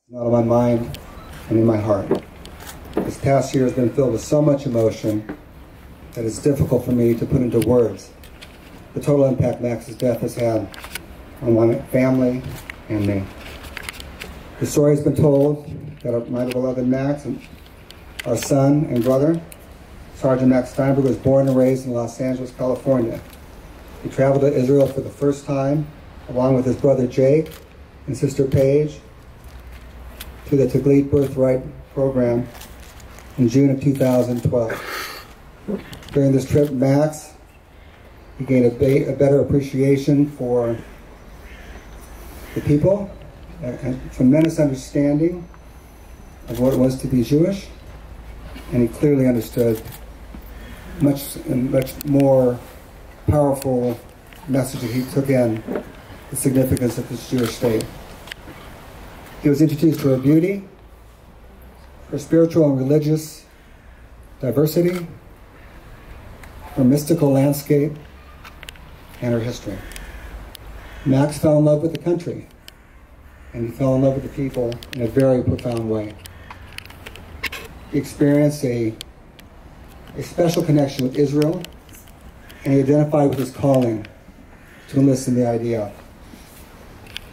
Not on my mind and in my heart. This past year has been filled with so much emotion that it's difficult for me to put into words the total impact Max's death has had on my family and me. The story has been told that my beloved Max, and our son and brother, Sergeant Max Steinberg, was born and raised in Los Angeles, California. He traveled to Israel for the first time, along with his brother Jake and sister Paige, through the Taglit Birthright program in June of 2012. During this trip, Max, he gained a better appreciation for the people, a tremendous understanding of what it was to be Jewish, and he clearly understood much more powerful message that he took in, the significance of this Jewish state. He was introduced to her beauty, her spiritual and religious diversity, her mystical landscape, and her history. Max fell in love with the country, and he fell in love with the people in a very profound way. He experienced a special connection with Israel, and he identified with his calling to enlist in the IDF.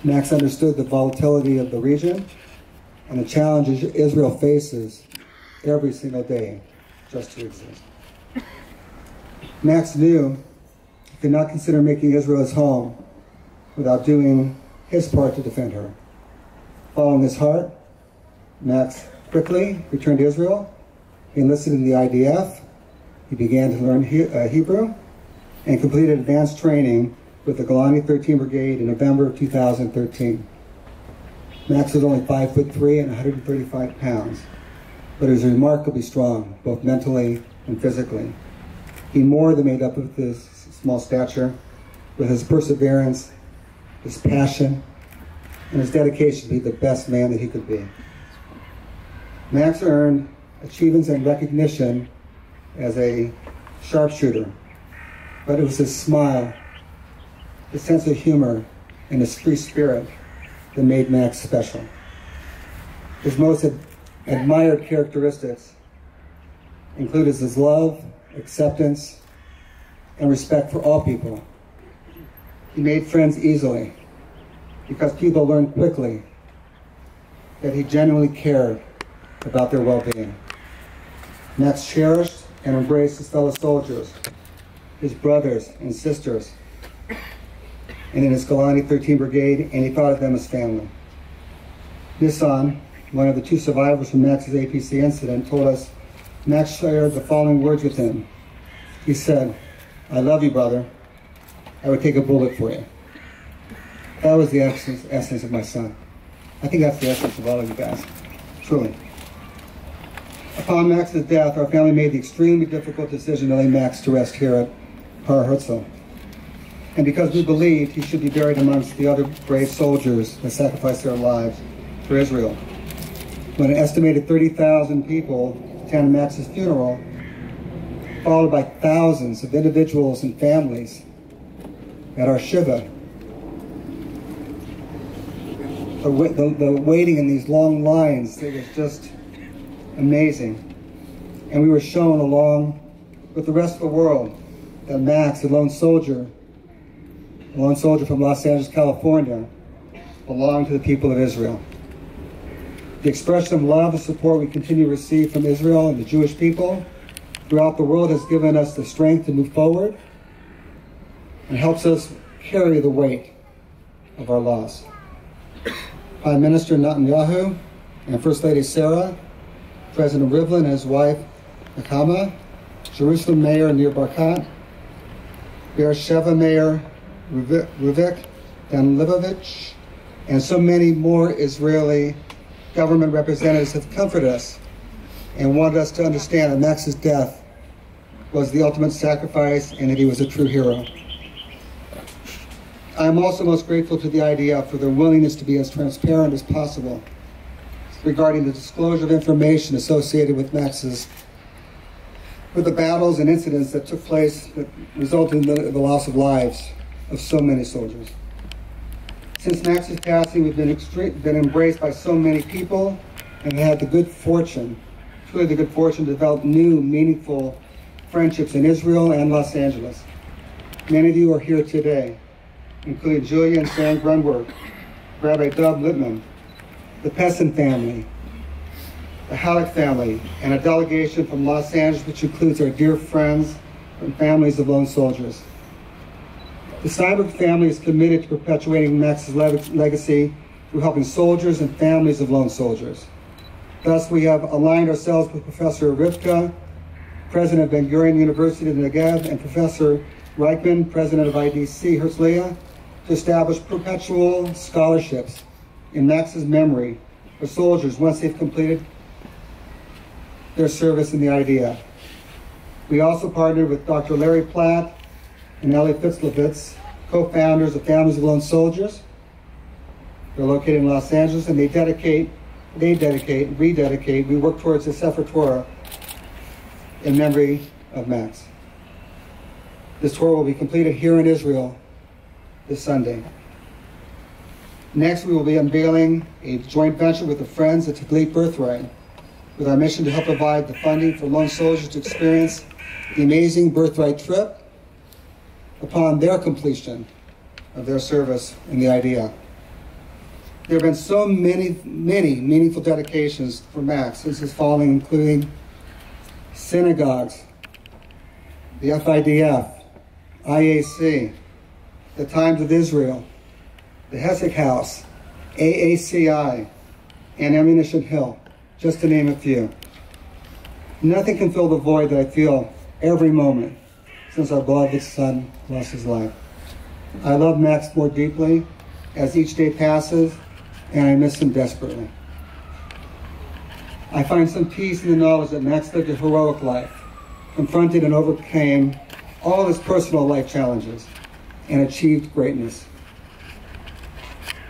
Max understood the volatility of the region and the challenges Israel faces every single day just to exist. Max knew he could not consider making Israel his home without doing his part to defend her. Following his heart, Max quickly returned to Israel. He enlisted in the IDF. He began to learn Hebrew and completed advanced training with the Golani 13 Brigade in November of 2013. Max was only 5'3" and 135 pounds, but he was remarkably strong, both mentally and physically. He more than made up with his small stature, with his perseverance, his passion, and his dedication to be the best man that he could be. Max earned achievements and recognition as a sharpshooter, but it was his smile, his sense of humor, and his free spirit that made Max special. His most admired characteristics included his love, acceptance, and respect for all people. He made friends easily because people learned quickly that he genuinely cared about their well-being. Max cherished and embraced his fellow soldiers, his brothers and sisters, and in his Golani 13 Brigade, and he thought of them as family. Nissan, one of the two survivors from Max's APC incident, told us Max shared the following words with him. He said, "I love you, brother. I would take a bullet for you." That was the essence of my son. I think that's the essence of all of you guys, truly. Upon Max's death, our family made the extremely difficult decision to lay Max to rest here at Har Herzl. And because we believed he should be buried amongst the other brave soldiers that sacrificed their lives for Israel. When an estimated 30,000 people attended Max's funeral, followed by thousands of individuals and families at our Shiva, the waiting in these long lines, it was just amazing. And we were shown along with the rest of the world that Max, a lone soldier from Los Angeles, California, belonged to the people of Israel. The expression of love and support we continue to receive from Israel and the Jewish people throughout the world has given us the strength to move forward and helps us carry the weight of our loss. Prime Minister Netanyahu and First Lady Sarah, President Rivlin and his wife Nakama, Jerusalem Mayor Nir Barkat, Beersheba Mayor Ruvik Danilevich, and so many more Israeli government representatives have comforted us and wanted us to understand that Max's death was the ultimate sacrifice and that he was a true hero. I am also most grateful to the IDF for their willingness to be as transparent as possible regarding the disclosure of information associated with the battles and incidents that took place that resulted in the loss of lives of so many soldiers. Since Max's passing, we've been embraced by so many people and had the good fortune, truly the good fortune, to develop new, meaningful friendships in Israel and Los Angeles. Many of you are here today, including Julia and Sam Grunberg, Rabbi Dub Littman, the Pessin family, the Halleck family, and a delegation from Los Angeles, which includes our dear friends and families of lone soldiers. The Steinberg family is committed to perpetuating Max's legacy through helping soldiers and families of lone soldiers. Thus, we have aligned ourselves with Professor Rivka, President of Ben-Gurion University of Negev, and Professor Reichman, President of IDC Herzliya, to establish perpetual scholarships in Max's memory for soldiers once they've completed their service in the IDF. We also partnered with Dr. Larry Platt and Ellie Fitzlevitz, co-founders of Families of Lone Soldiers. They're located in Los Angeles, and we work towards a Sefer Torah in memory of Max. This Torah will be completed here in Israel this Sunday. Next, we will be unveiling a joint venture with the Friends at Taglit Birthright, with our mission to help provide the funding for lone soldiers to experience the amazing Birthright trip upon their completion of their service in the IDF. There have been so many meaningful dedications for Max since his falling, including synagogues, the FIDF, IAC, the Times of Israel, the Hesek House, AACI, and Ammunition Hill, just to name a few. Nothing can fill the void that I feel every moment since our beloved son lost his life. I love Max more deeply as each day passes, and I miss him desperately. I find some peace in the knowledge that Max lived a heroic life, confronted and overcame all his personal life challenges, and achieved greatness.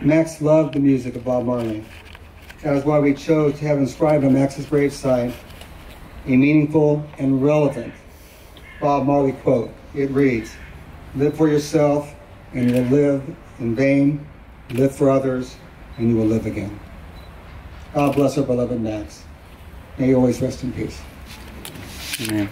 Max loved the music of Bob Marley. That is why we chose to have inscribed on Max's gravesite a meaningful and relevant Bob Marley quote. It reads, "Live for yourself and you will live in vain. Live for others and you will live again." God bless our beloved Max. May he always rest in peace. Amen.